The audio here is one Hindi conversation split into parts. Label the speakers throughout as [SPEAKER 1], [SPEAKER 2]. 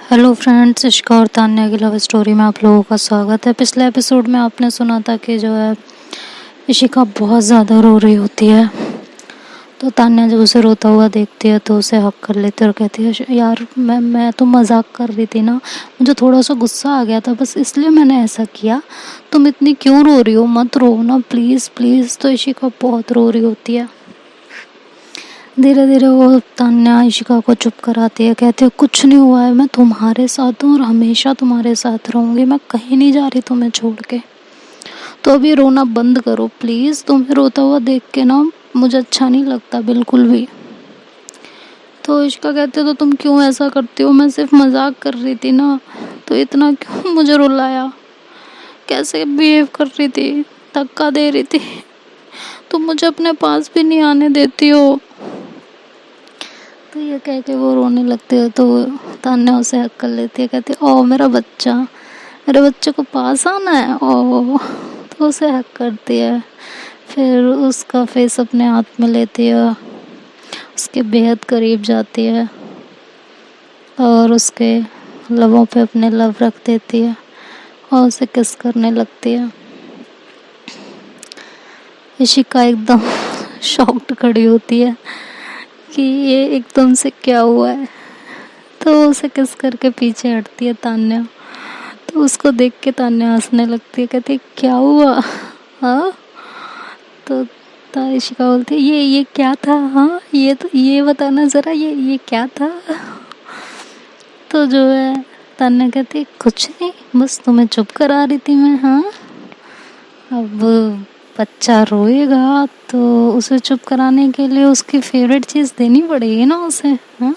[SPEAKER 1] हेलो फ्रेंड्स, इश्का और तान्या की लव स्टोरी में आप लोगों का स्वागत है। पिछले एपिसोड में आपने सुना था कि जो है इशिका बहुत ज़्यादा रो रही होती है, तो तान्या जब उसे रोता हुआ देखती है तो उसे हक कर लेती है और कहती है यार मैं तो मजाक कर रही थी ना, मुझे थोड़ा सा गुस्सा आ गया था, बस इसलिए मैंने ऐसा किया। तुम इतनी क्यों रो रही हो, मत रो ना प्लीज़ प्लीज़। तो इशिका बहुत रो रही होती है। धीरे धीरे वो तान्या इशिका को चुप कराती है, कहती है कुछ नहीं हुआ है, मैं तुम्हारे साथ हूँ और हमेशा तुम्हारे साथ रहूँगी, मैं कहीं नहीं जा रही तुम्हें छोड़ के। तो अभी रोना बंद करो प्लीज़, तुम्हें रोता हुआ देख के ना मुझे अच्छा नहीं लगता बिल्कुल भी। तो इशिका कहती है तो तुम क्यों ऐसा करती हो, मैं सिर्फ मजाक कर रही थी ना, तो इतना क्यों मुझे रुलाया, कैसे बिहेव कर रही थी, धक्का दे रही थी, तुम मुझे अपने पास भी नहीं आने देती हो। तो ये कह के वो रोने लगती है, तो तान्या उसे हक कर लेती है, कहती है ओ मेरा बच्चा, मेरे बच्चे को पास आना है ओ। तो उसे हक करती है, फिर उसका फेस अपने हाथ में लेती है, उसके बेहद करीब जाती है और उसके लबों पे अपने लब रख देती है और उसे किस करने लगती है। इशिका एकदम शॉक्ड खड़ी होती है कि ये एकदम से क्या हुआ है। तो उसे किस करके पीछे हटती है तान्या, तो उसको देख के तान्या हंसने लगती है, कहती है क्या हुआ हाँ। तो इशिका बोलती है ये क्या था, हाँ ये तो ये बताना ज़रा, ये क्या था। तो जो है तान्या कहती है कुछ नहीं, बस तुम्हें चुप करा रही थी मैं। हाँ अब बच्चा रोएगा तो उसे चुप कराने के लिए उसकी फेवरेट चीज़ देनी पड़ेगी ना उसे। हाँ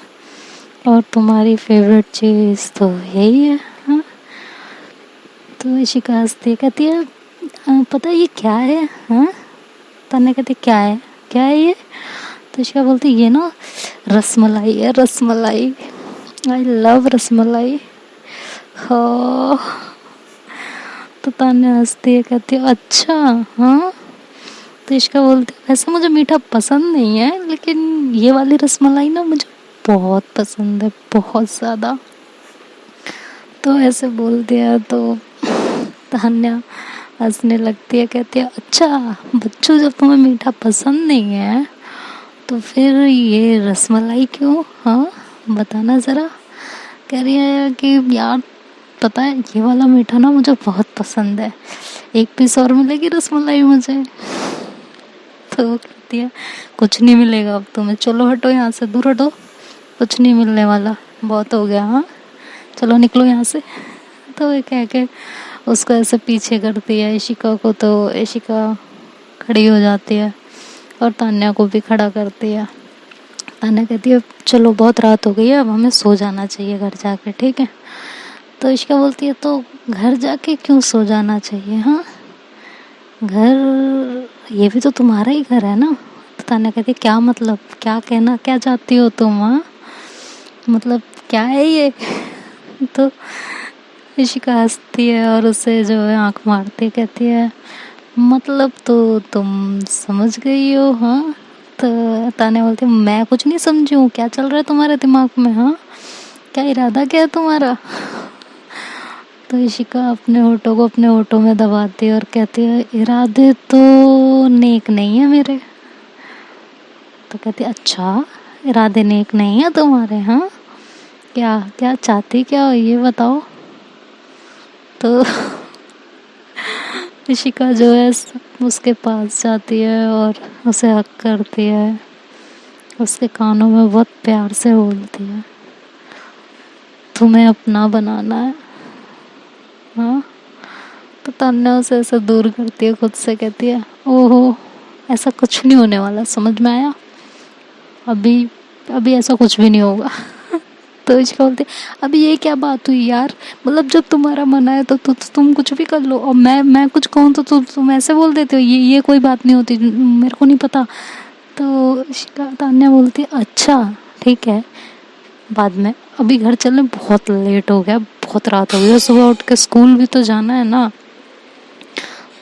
[SPEAKER 1] और तुम्हारी फेवरेट चीज़ तो यही है। हाँ तो इशिका हंसती है, कहती है पता है ये क्या है। हाँ तान्या कहती है क्या है ये। तो इशिका बोलती है ये ना रसमलाई है, रसमलाई, आई लव रसमलाई। हाँ तो तान्या हंसती है, कहती है अच्छा हाँ। तो इशिका बोलती है वैसे मुझे मीठा पसंद नहीं है, लेकिन ये वाली रसमलाई ना मुझे बहुत पसंद है, बहुत ज़्यादा। तो ऐसे बोल दिया तो तान्या हंसने लगती है, कहती है अच्छा बच्चों जब तुम्हें मीठा पसंद नहीं है तो फिर ये रसमलाई क्यों, हाँ बताना ज़रा। कह रही है कि यार पता है ये वाला मीठा ना मुझे बहुत पसंद है, एक पीस और मिलेगी रसमलाई मुझे। तो वो कहती है कुछ नहीं मिलेगा अब तुम्हें, चलो हटो यहाँ से, दूर हटो, कुछ नहीं मिलने वाला, बहुत हो गया, हाँ चलो निकलो यहाँ से। तो वो कह के उसको ऐसे पीछे करती है इशिका को, तो इशिका खड़ी हो जाती है और तान्या को भी खड़ा करती है। तान्या कहती है चलो बहुत रात हो गई है, अब हमें सो जाना चाहिए घर जाके, ठीक है। तो इशिका बोलती है तो घर जाके क्यों सो जाना चाहिए, हाँ घर ये भी तो तुम्हारा ही घर है ना। तो तान्या कहती है क्या मतलब, क्या कहना क्या चाहती हो तुम, हाँ मतलब क्या है ये। तो इशिका हंसती है और उसे जो है आंख मारती है, कहती है मतलब तो तुम समझ गई हो, हाँ। तो तान्या बोलती है मैं कुछ नहीं समझी हूँ, क्या चल रहा है तुम्हारे दिमाग में, हाँ क्या इरादा क्या है तुम्हारा। तो इशिका अपने होठों को अपने होठों में दबाती है और कहती है इरादे तो नेक नहीं है मेरे। तो कहती है अच्छा इरादे नेक नहीं है तुम्हारे, हाँ क्या क्या चाहती क्या हो ये बताओ। तो इशिका जो है उसके पास जाती है और उसे हक करती है, उसके कानों में बहुत प्यार से बोलती है तुम्हें अपना बनाना है, हाँ। तो तान्या उसे ऐसे दूर करती है खुद से, कहती है ओहो ऐसा कुछ नहीं होने वाला, समझ में आया, अभी अभी ऐसा कुछ भी नहीं होगा। तो इसका बोलते अभी ये क्या बात हुई यार, मतलब जब तुम्हारा मन आए तो तुम कुछ भी कर लो, और मैं कुछ कहूँ तो तुम ऐसे बोल देते हो, ये कोई बात नहीं होती, मेरे को नहीं पता। तो तान्या बोलती अच्छा ठीक है बाद में, अभी घर चलने, बहुत लेट हो गया, बहुत रात हो गई, सुबह उठ के स्कूल भी तो जाना है ना,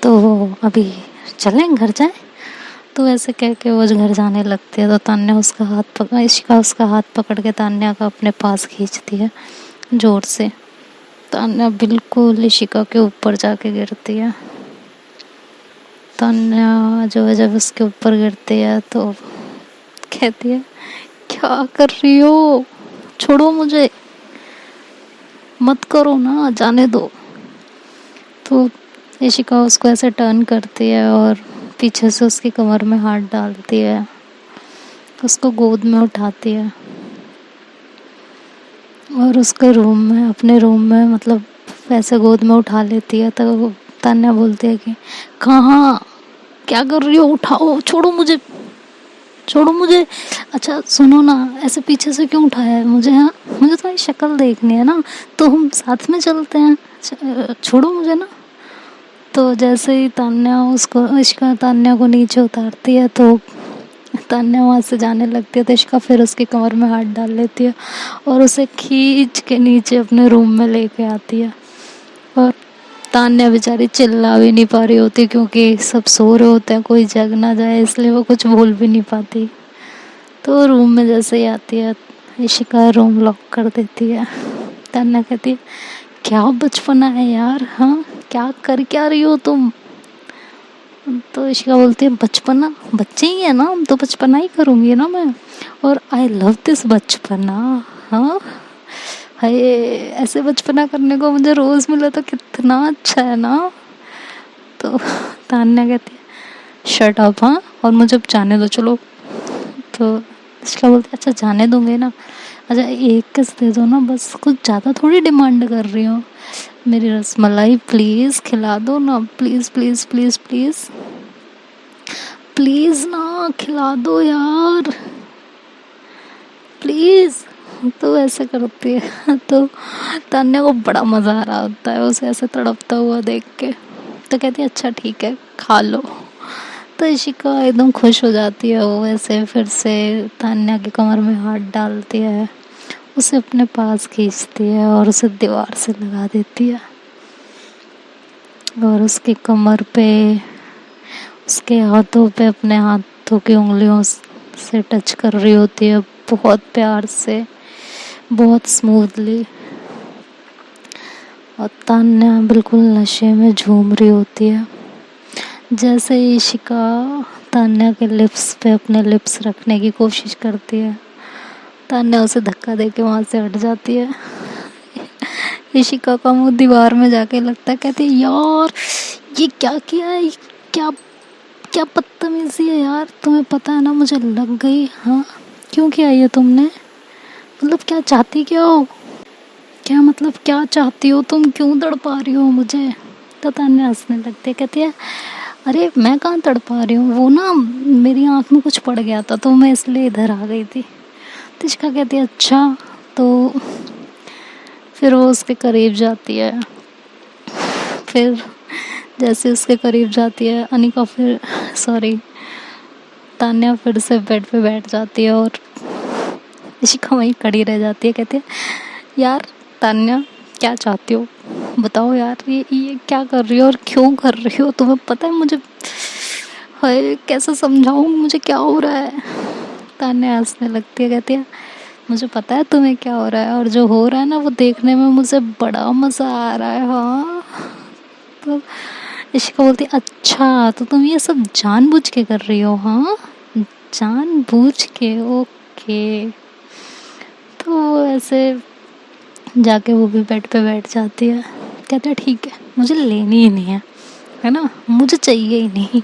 [SPEAKER 1] तो अभी चलें घर जाए। तो ऐसे कह के वो घर जाने लगती है। तो तान्या उसका हाथ पकड़ इशिका उसका हाथ पकड़ के तान्या का अपने पास खींचती है जोर से। तान्या बिल्कुल इशिका के ऊपर जाके गिरती है। तान्या जो है जब उसके ऊपर गिरती है तो कहती है, क्या कर रही हो, छोड़ो मुझे, मत करो ना, जाने दो। तो इशिका उसको ऐसे टर्न करती है और पीछे से उसकी कमर में हाथ डालती है, उसको गोद में उठाती है और उसके रूम में, अपने रूम में मतलब ऐसे गोद में उठा लेती है। तो तान्या बोलती है कि कहाँ, क्या कर रही हो, उठाओ, छोड़ो मुझे, छोड़ो मुझे। अच्छा सुनो ना, ऐसे पीछे से क्यों उठाया है मुझे? हाँ, मुझे तुम्हारी शक्ल देखनी है ना, तो हम साथ में चलते हैं, छोड़ो मुझे ना। तो जैसे ही तान्या उसको, इश्का तान्या को नीचे उतारती है तो तान्या वहाँ से जाने लगती है। तो इश्का फिर उसकी कमर में हाथ डाल लेती है और उसे खींच के नीचे अपने रूम में लेके आती है। और तान्या बेचारी चिल्ला भी नहीं पा रही होती क्योंकि सब सो रहे होते हैं, कोई जग ना जाए, इसलिए वो कुछ बोल भी नहीं पाती। तो रूम में जैसे ही आती है, इशिका रूम लॉक कर देती है। तान्या कहती है, क्या बचपना है यार, हाँ क्या रही हो तुम? तो इशिका बोलती है, बचपना, बच्चे ही है ना हम, तो बचपना ही करूँगी ना मैं, और आई लव दिस बचपना। हाँ, हाय, ऐसे बचपना करने को मुझे रोज मिला तो कितना अच्छा है ना। तो तान्या कहती है, शट अप, हाँ, और मुझे अब जाने दो, चलो। तो इसका बोलती है, अच्छा जाने दूंगे ना, अच्छा एक किस दे दो ना, बस कुछ ज़्यादा थोड़ी डिमांड कर रही हो, मेरी रसमलाई प्लीज़ खिला दो ना, please please please please please ना, खिला दो यार, प्लीज़। तो ऐसे करती है। तो तान्या को बड़ा मज़ा आ रहा होता है उसे ऐसे तड़पता हुआ देख के। तो कहती है, अच्छा ठीक है, खा लो। तो इशिका एकदम खुश हो जाती है, वो ऐसे फिर से तान्या की कमर में हाथ डालती है, उसे अपने पास खींचती है और उसे दीवार से लगा देती है और उसकी कमर पे, उसके हाथों पे अपने हाथों की उंगलियों से टच कर रही होती है, बहुत प्यार से, बहुत स्मूथली। और तान्या बिल्कुल नशे में झूम रही होती है। जैसे ही इशिका तान्या के लिप्स पे अपने लिप्स रखने की कोशिश करती है, तान्या उसे धक्का देके वहाँ से हट जाती है। इशिका का मुंह दीवार में जाके लगता है, कहती है, यार ये क्या किया है, क्या क्या बदतमीजी है यार, तुम्हें पता है ना मुझे लग गई। हाँ, क्यों किया ये तुमने, मतलब क्या चाहती क्या हो, क्या मतलब क्या चाहती हो तुम, क्यों तड़पा रही हो मुझे? तो तान्या हंसने लगती है, कहती है, अरे मैं कहाँ तड़पा रही हूँ, वो ना मेरी आँख में कुछ पड़ गया था तो मैं इसलिए इधर आ गई थी। तिशका कहती है, अच्छा। तो फिर वो उसके करीब जाती है, फिर जैसे उसके करीब जाती है अनिका, फिर सॉरी तान्या फिर से बेड पे बैठ जाती है और इशिका वहीं खड़ी रह जाती है। कहती है, यार तान्या क्या चाहती हो, बताओ यार, ये क्या कर रही हो और क्यों कर रही हो, तुम्हें पता है मुझे, हाय कैसे समझाऊँ मुझे क्या हो रहा है? तान्या हंसने लगती है, कहती है, मुझे पता है तुम्हें क्या हो रहा है, और जो हो रहा है ना वो देखने में मुझे बड़ा मज़ा आ रहा है। हाँ। तो इशिका बोलती है, अच्छा तो तुम ये सब जानबूझ के कर रही हो? हाँ, जानबूझ के, ओके। तो ऐसे जाके वो भी बेड पे बैठ जाती है, कहता है, ठीक है, मुझे लेनी ही नहीं है ना, मुझे चाहिए ही नहीं,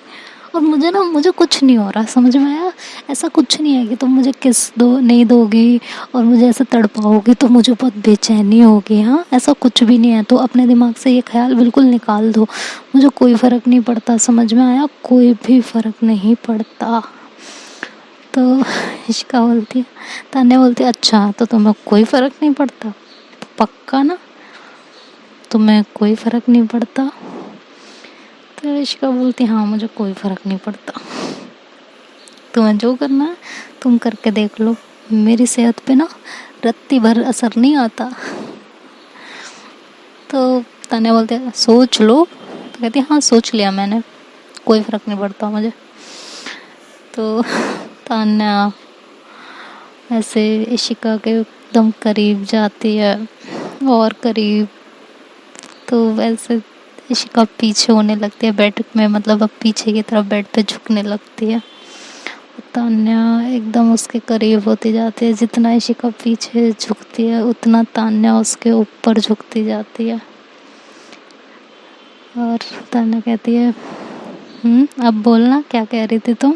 [SPEAKER 1] और मुझे कुछ नहीं हो रहा, समझ में आया? ऐसा कुछ नहीं है कि तुम मुझे किस दो नहीं दोगी और मुझे ऐसे तड़पाओगी तो मुझे बहुत बेचैनी होगी। हाँ, ऐसा कुछ भी नहीं है, तो अपने दिमाग से ये ख्याल बिल्कुल निकाल दो, मुझे कोई फ़र्क नहीं पड़ता, समझ में आया? कोई भी फ़र्क नहीं पड़ता। तो इश्का बोलती है, तान्या बोलती है, अच्छा तो तुम्हें कोई फ़र्क नहीं पड़ता, पक्का ना, तुम्हें कोई फ़र्क नहीं पड़ता? तो इशिका बोलती, हाँ मुझे कोई फ़र्क नहीं पड़ता, तुम्हें जो करना है तुम करके देख लो, मेरी सेहत पे ना रत्ती भर असर नहीं आता। तो तान्या बोलते हैं, सोच लो। तो कहती है, हाँ सोच लिया मैंने, कोई फ़र्क नहीं पड़ता मुझे। तो तान्या ऐसे इशिका के एकदम करीब जाती है और करीब। तो वैसे इशिका पीछे होने लगती है बेड में, मतलब अब पीछे की तरफ बेड पे झुकने लगती है। तान्या एकदम उसके करीब होती जाती है। जितना इशिका पीछे झुकती है उतना तान्या उसके ऊपर झुकती जाती है। और तान्या कहती है, अब बोलना, क्या कह रही थी तुम?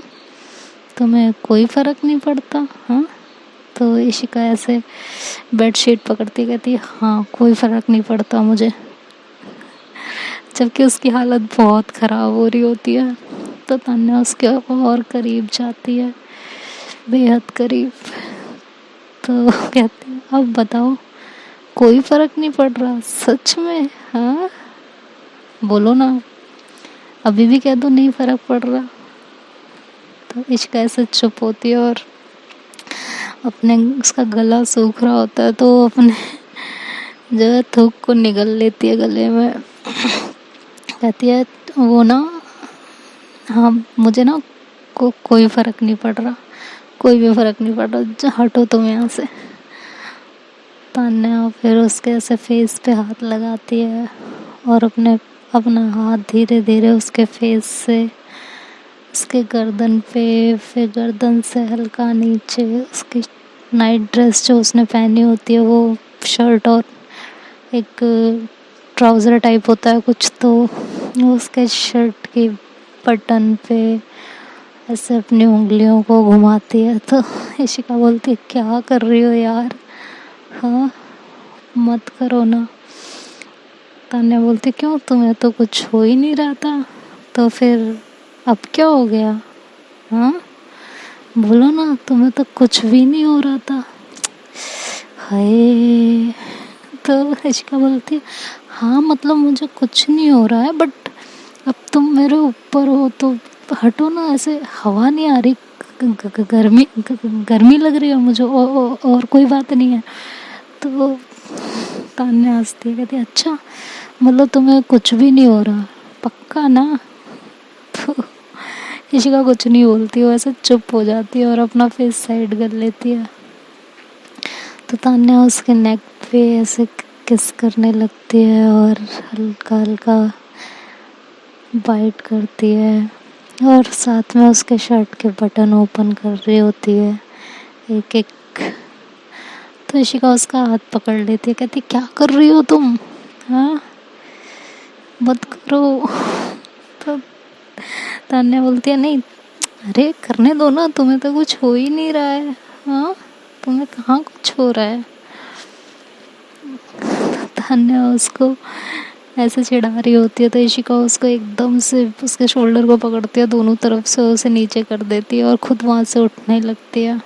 [SPEAKER 1] तुम्हें कोई फ़र्क नहीं पड़ता? हाँ। तो इशिका ऐसे बेडशीट पकड़ती कहती है, हाँ कोई फ़र्क नहीं पड़ता मुझे, जबकि उसकी हालत बहुत ख़राब हो रही होती है। तो तान्या उसके और करीब जाती है, बेहद करीब। तो कहती है, अब बताओ, कोई फ़र्क नहीं पड़ रहा सच में? हाँ बोलो ना, अभी भी कह दो नहीं फ़र्क पड़ रहा। तो इश्क ऐसे चुप होती है और अपने, उसका गला सूख रहा होता है तो अपने जो है थूक को निगल लेती है गले में। कहती है, वो ना, हाँ मुझे ना कोई फ़र्क नहीं पड़ रहा, कोई भी फ़र्क नहीं पड़ रहा, हटो तुम यहाँ से। तान्या फिर उसके ऐसे फेस पे हाथ लगाती है और अपना हाथ धीरे धीरे उसके फेस से उसके गर्दन पे, फिर गर्दन से हल्का नीचे उसकी नाइट ड्रेस जो उसने पहनी होती है, वो शर्ट और एक ट्राउज़र टाइप होता है कुछ, तो वो उसके शर्ट की बटन पे ऐसे अपनी उंगलियों को घुमाती है। तो इशिका बोलती है, क्या कर रही हो यार, हाँ मत करो ना। तान्या बोलती, क्यों, तुम्हें तो कुछ हो ही नहीं रहा था, तो फिर अब क्या हो गया? हाँ बोलो ना, तुम्हें तो कुछ भी नहीं हो रहा था। हाय। तो इशिका बोलती है, हाँ मतलब मुझे कुछ नहीं हो रहा है, बट अब तुम मेरे ऊपर हो तो हटो ना, ऐसे हवा नहीं आ रही, गर्मी लग रही है मुझे, और कोई बात नहीं है। तो तान्या हंसती है, कहती है, अच्छा मतलब तुम्हें कुछ भी नहीं हो रहा, पक्का ना? तो इशिका कुछ नहीं बोलती, वो ऐसे चुप हो जाती है और अपना फेस साइड कर लेती है। तो तान्या उसके नेक पे ऐसे किस करने लगती है और हल्का हल्का बाइट करती है और साथ में उसके शर्ट के बटन ओपन कर रही होती है एक एक। तो इशिका उसका हाथ पकड़ लेती है, कहती, क्या कर रही हो तुम? हाँ मत करो। तो तान्या बोलती है, नहीं अरे करने दो ना, तुम्हें तो कुछ हो ही नहीं रहा है, हाँ तुम्हें कहाँ कुछ हो रहा है। तान्या उसको ऐसे चिढ़ा रही होती है तो इशिका उसको एकदम से उसके शोल्डर को पकड़ती है, दोनों तरफ से उसे नीचे कर देती है और खुद वहाँ से उठने लगती है।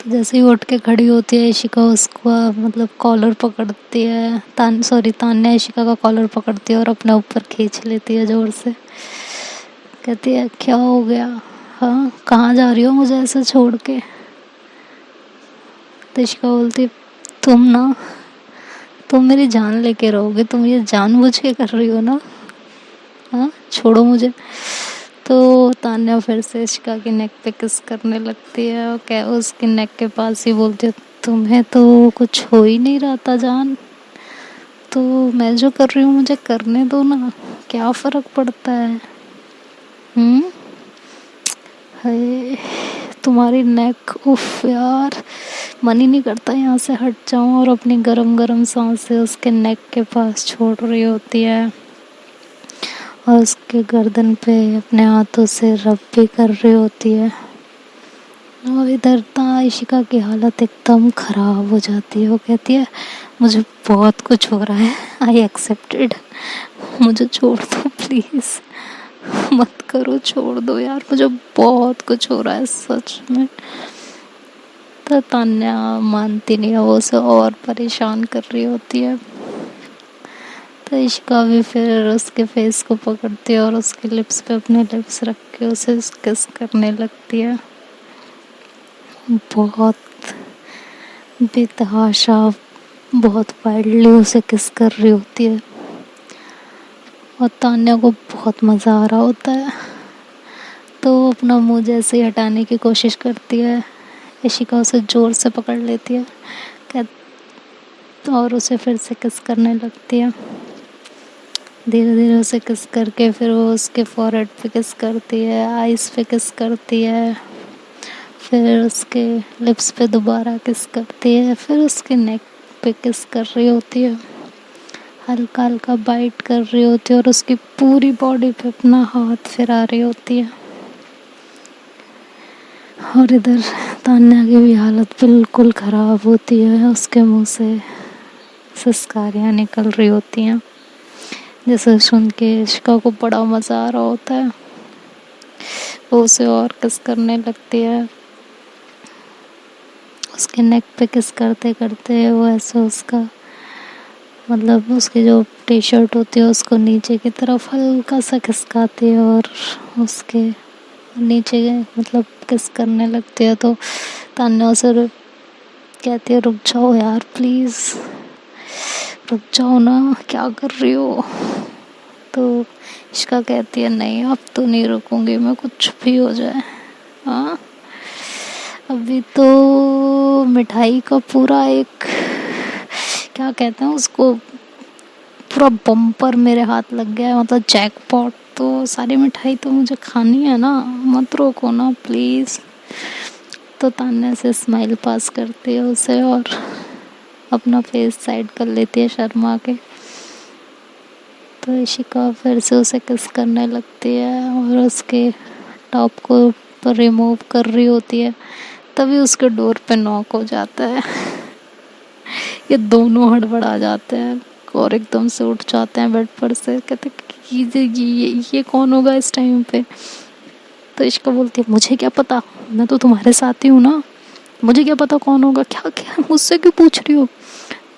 [SPEAKER 1] तो जैसे ही उठ के खड़ी होती है इशिका उसको मतलब कॉलर पकड़ती है, तान्या इशिका का कॉलर पकड़ती है और अपने ऊपर खींच लेती है जोर से। कहती है, क्या हो गया, हाँ कहाँ जा रही हो मुझे ऐसे छोड़ के? तो इशिका बोलती, तुम मेरी जान लेके रहोगे, तुम ये जानबूझ के कर रही हो ना, हाँ छोड़ो मुझे। तो तान्या फिर से इशिका की नेक पे किस करने लगती है और क्या उसकी नेक के पास ही बोलती है, तुम्हें तो कुछ हो ही नहीं रहा था जान, तो मैं जो कर रही हूँ मुझे करने दो ना, क्या फ़र्क पड़ता है? हाय तुम्हारी नेक, उफ यार, मन ही नहीं करता यहाँ से हट जाऊँ, और अपनी गरम गरम सांसें उसके नेक के पास छोड़ रही होती है और उसके गर्दन पे अपने हाथों से रब भी कर रही होती है। और इधर इशिका की हालत एकदम ख़राब हो जाती है। वो कहती है, मुझे बहुत कुछ हो रहा है, आई एक्सेप्टेड, मुझे छोड़ दो प्लीज़, मत करो, छोड़ दो यार, मुझे बहुत कुछ हो रहा है सच में। तो तान्या मानती नहीं है, वो उसे और परेशान कर रही होती है। तो इशिका भी फिर उसके फेस को पकड़ती है और उसके लिप्स पे अपने लिप्स रख के उसे किस करने लगती है, बहुत बेतहाशा, बहुत वाइल्डली उसे किस कर रही होती है। और तान्या को बहुत मज़ा आ रहा होता है, तो वो अपना मुंह जैसे ही हटाने की कोशिश करती है, इशिका उसे ज़ोर से पकड़ लेती है। और उसे फिर से किस करने लगती है। धीरे धीरे उसे किस करके फिर वो उसके फॉरहेड पे किस करती है, आईज पे किस करती है, फिर उसके लिप्स पे दोबारा किस करती है, फिर उसके नेक पे किस कर रही होती है, हल्का हल्का बाइट कर रही होती है और उसकी पूरी बॉडी पे अपना हाथ फिरा रही होती है। और इधर तान्या की भी हालत बिल्कुल ख़राब होती है, उसके मुंह से सिसकारियाँ निकल रही होती हैं, जिसे सुन के इश्का को बड़ा मज़ा आ रहा होता है। वो उसे और किस करने लगती है, उसके नेक पे किस करते करते वो ऐसे उसका मतलब उसकी जो टी शर्ट होती है उसको नीचे की तरफ हल्का सा खिसकाती है और उसके नीचे मतलब किस करने लगती है। तो तान्या उसे कहती है रुक जाओ यार प्लीज़, रुक जाओ ना, क्या कर रही हो। तो इश्का कहती है नहीं अब तो नहीं रुकूंगी मैं, कुछ भी हो जाए। हाँ अभी तो मिठाई का पूरा एक क्या कहते हैं उसको, पूरा बम्पर मेरे हाथ लग गया है, मतलब जैकपॉट। तो सारी मिठाई तो मुझे खानी है ना, मत रोको ना प्लीज़। तो तान्या से स्माइल पास करती है उसे और अपना फेस साइड कर लेती है शर्मा के। तो इशिका फिर से उसे किस करने लगती है और उसके टॉप को पर रिमूव कर रही होती है। तभी उसके डोर पे नॉक हो जाता है। ये दोनों हड़बड़ा जाते हैं और एकदम से उठ जाते हैं बेड पर से, कहते ये कौन होगा इस टाइम पे। तो इश्का बोलती है मुझे क्या पता, मैं तो तुम्हारे साथ ही हूँ ना, मुझे क्या पता कौन होगा, क्या क्या मुझसे क्यों पूछ रही हो।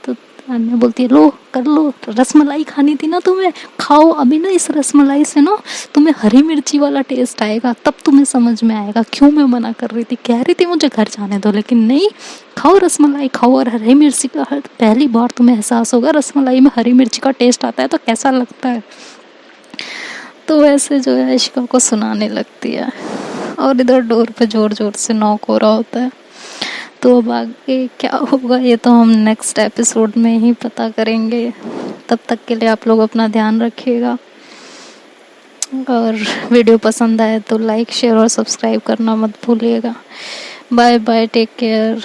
[SPEAKER 1] तो तान्या बोलती है लो कर लो, रसमलाई खानी थी ना तुम्हें, खाओ अभी ना, इस रसमलाई से ना तुम्हें हरी मिर्ची वाला टेस्ट आएगा, तब तुम्हें समझ में आएगा क्यों मैं मना कर रही थी, कह रही थी मुझे घर जाने दो लेकिन नहीं, खाओ रसमलाई खाओ और हरी मिर्ची का पहली बार तुम्हें एहसास होगा रसमलाई में हरी मिर्ची का टेस्ट आता है तो कैसा लगता है। तो वैसे जो है इश्का को सुनाने लगती है और इधर डोर पे जोर जोर से नॉक हो रहा होता है। तो अब आगे क्या होगा ये तो हम नेक्स्ट एपिसोड में ही पता करेंगे। तब तक के लिए आप लोग अपना ध्यान रखिएगा और वीडियो पसंद आए तो लाइक शेयर और सब्सक्राइब करना मत भूलिएगा। Bye bye, take care.